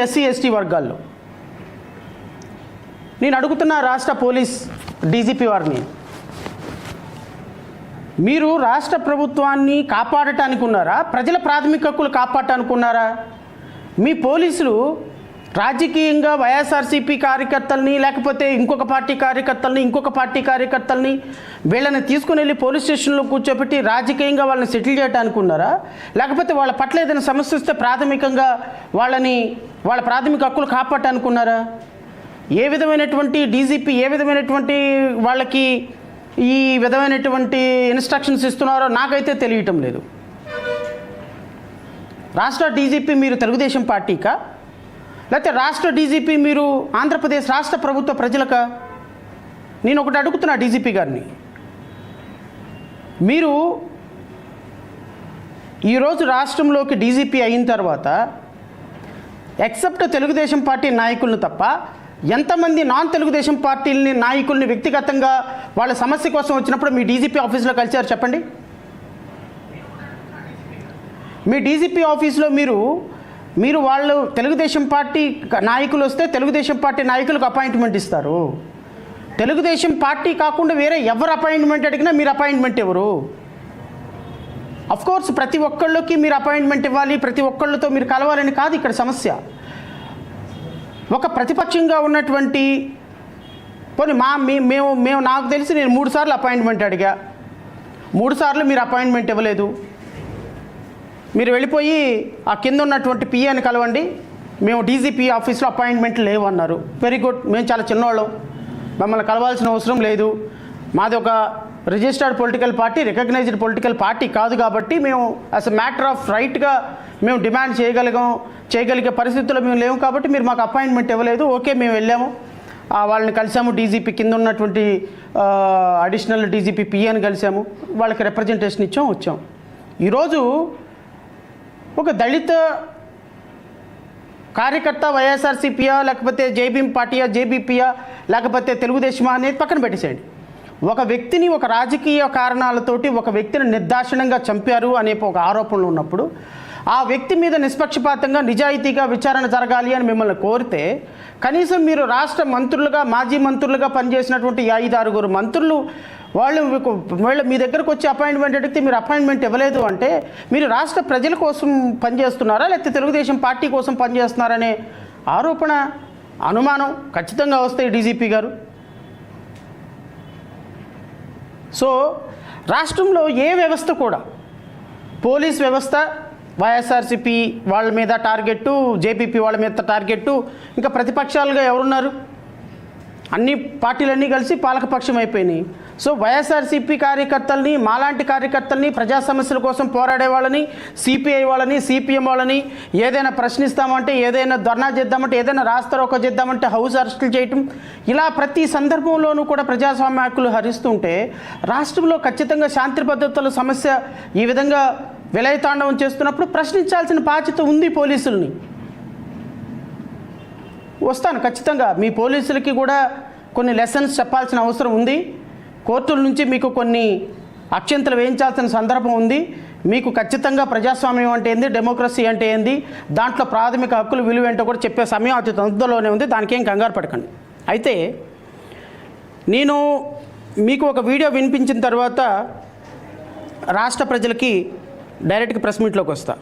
SC ST వర్గాల్లో. నేను అడుగుతున్న రాష్ట్ర పోలీస్ డీజీపీ వారిని, మీరు రాష్ట్ర ప్రభుత్వాన్ని కాపాడటానికి ఉన్నారా, ప్రజల ప్రాథమిక హక్కులు కాపాడటానికి ఉన్నారా? మీ పోలీసులు రాజకీయంగా వైఎస్ఆర్సీపీ కార్యకర్తల్ని, లేకపోతే ఇంకొక పార్టీ కార్యకర్తల్ని వీళ్ళని తీసుకుని వెళ్ళి పోలీస్ స్టేషన్లో కూర్చోబెట్టి రాజకీయంగా వాళ్ళని సెటిల్ చేయడానికి ఉన్నారా? లేకపోతే వాళ్ళ పట్ల ఏదైనా సమస్య వస్తే ప్రాథమికంగా వాళ్ళ ప్రాథమిక హక్కులు కాపాడటానికి ఉన్నారా? ఏ విధమైనటువంటి డీజీపీ ఏ విధమైనటువంటి వాళ్ళకి ఈ విధమైనటువంటి ఇన్స్ట్రక్షన్స్ ఇస్తున్నారో నాకైతే తెలియటం లేదు. రాష్ట్ర డీజీపీ మీరు తెలుగుదేశం పార్టీకా, లేకపోతే రాష్ట్ర డీజీపీ మీరు ఆంధ్రప్రదేశ్ రాష్ట్ర ప్రభుత్వ ప్రజలకా? నేను ఒకటి అడుగుతున్నా డీజీపీ గారిని, మీరు ఈరోజు రాష్ట్రంలోకి డీజీపీ అయిన తర్వాత ఎక్సెప్ట్ తెలుగుదేశం పార్టీ నాయకులను తప్ప ఎంతమంది నాన్ తెలుగుదేశం పార్టీలని నాయకుల్ని వ్యక్తిగతంగా వాళ్ళ సమస్య కోసం వచ్చినప్పుడు మీ డీజీపీ ఆఫీస్లో కలిశారు చెప్పండి? మీ డీజీపీ ఆఫీస్లో మీరు వాళ్ళు తెలుగుదేశం పార్టీ నాయకులు వస్తే తెలుగుదేశం పార్టీ నాయకులకు అపాయింట్మెంట్ ఇస్తారు. తెలుగుదేశం పార్టీ కాకుండా వేరే ఎవరు అపాయింట్మెంట్ అడిగినా మీరు అపాయింట్మెంట్ ఎవరు? అఫ్కోర్స్ ప్రతి ఒక్కళ్ళకి మీరు అపాయింట్మెంట్ ఇవ్వాలి, ప్రతి ఒక్కళ్ళతో మీరు కలవాలని కాదు ఇక్కడ సమస్య. ఒక ప్రతిపక్షంగా ఉన్నటువంటి పోనీ మేము నాకు తెలిసి నేను 3 సార్లు అపాయింట్మెంట్ అడిగా, 3 సార్లు మీరు అపాయింట్మెంట్ ఇవ్వలేదు. మీరు వెళ్ళిపోయి ఆ కింద ఉన్నటువంటి పిఏని కలవండి, మేము డీజీపీ ఆఫీస్లో అపాయింట్మెంట్లు లేవు అన్నారు. వెరీ గుడ్, మేము చాలా చిన్నవాళ్ళం, మమ్మల్ని కలవాల్సిన అవసరం లేదు, మాది ఒక registered political party, recognised political party కాదు కాబట్టి మేము యాజ్ అ మ్యాటర్ ఆఫ్ రైట్గా మేము డిమాండ్ చేయగలిగే పరిస్థితుల్లో మేము లేవు కాబట్టి మీరు మాకు అపాయింట్మెంట్ ఇవ్వలేదు. ఓకే, మేము వెళ్ళాము, వాళ్ళని కలిసాము, డీజీపీ కింద ఉన్నటువంటి అడిషనల్ డీజీపీ పిఏని కలిసాము, వాళ్ళకి రిప్రజెంటేషన్ ఇచ్చాం, వచ్చాం. ఈరోజు ఒక దళిత కార్యకర్త వైఎస్ఆర్సీపీయా, లేకపోతే జేబీఎం పార్టీయా, జేబీపీయా, లేకపోతే తెలుగుదేశమా అనేది పక్కన పెట్టేసేయండి. ఒక వ్యక్తిని ఒక రాజకీయ కారణాలతోటి ఒక వ్యక్తిని నిర్దాక్షిణ్యంగా చంపారు అనే ఒక ఆరోపణలు ఉన్నప్పుడు ఆ వ్యక్తి మీద నిష్పక్షపాతంగా నిజాయితీగా విచారణ జరగాలి అని మిమ్మల్ని కోరితే కనీసం మీరు రాష్ట్ర మంత్రులుగా మాజీ మంత్రులుగా పనిచేసినటువంటి 5-6 మంత్రులు వాళ్ళు మీ దగ్గరకు వచ్చి అపాయింట్మెంట్ అడిగితే మీరు అపాయింట్మెంట్ ఇవ్వలేదు అంటే మీరు రాష్ట్ర ప్రజల కోసం పనిచేస్తున్నారా లేకపోతే తెలుగుదేశం పార్టీ కోసం పనిచేస్తున్నారనే ఆరోపణ అనుమానం ఖచ్చితంగా వస్తాయి డీజీపీ గారు. సో రాష్ట్రంలో ఏ వ్యవస్థ కూడా పోలీస్ వ్యవస్థ వైఎస్ఆర్సీపీ వాళ్ళ మీద టార్గెట్టు, జేపీపీ వాళ్ళ మీద టార్గెట్టు, ఇంకా ప్రతిపక్షాలుగా ఎవరున్నారు? అన్ని పార్టీలన్నీ కలిసి పాలకపక్షం అయిపోయినాయి. సో వైఎస్ఆర్సీపీ కార్యకర్తల్ని, మాలాంటి కార్యకర్తల్ని, ప్రజా సమస్యల కోసం పోరాడే వాళ్ళని, సిపిఐ వాళ్ళని, సిపిఎం వాళ్ళని ఏదైనా ప్రశ్నిస్తామంటే, ఏదైనా ధర్నా చేద్దామంటే, ఏదైనా రాస్తారోకో చేద్దామంటే హౌస్ అరెస్టులు చేయటం, ఇలా ప్రతి సందర్భంలోనూ కూడా ప్రజాస్వామ్య హక్కులు హరిస్తుంటే రాష్ట్రంలో ఖచ్చితంగా శాంతి భద్రతల సమస్య ఈ విధంగా విలయతాండవం చేస్తున్నప్పుడు ప్రశ్నించాల్సిన బాధ్యత ఉంది పోలీసుల్ని. వస్తాను ఖచ్చితంగా, మీ పోలీసులకి కూడా కొన్ని లెసన్స్ చెప్పాల్సిన అవసరం ఉంది. కోర్టుల నుంచి మీకు కొన్ని అక్షంతలు వేయించాల్సిన సందర్భం ఉంది. మీకు ఖచ్చితంగా ప్రజాస్వామ్యం అంటే ఏంది, డెమోక్రసీ అంటే ఏంది, దాంట్లో ప్రాథమిక హక్కులు విలువ ఏంటో కూడా చెప్పే సమయం అతి తొందరలోనే ఉంది, దానికి ఏం కంగారు పడకండి. అయితే నేను మీకు ఒక వీడియో వినిపించిన తర్వాత రాష్ట్ర ప్రజలకి డైరెక్ట్గా ప్రెస్ మీట్లోకి వస్తా.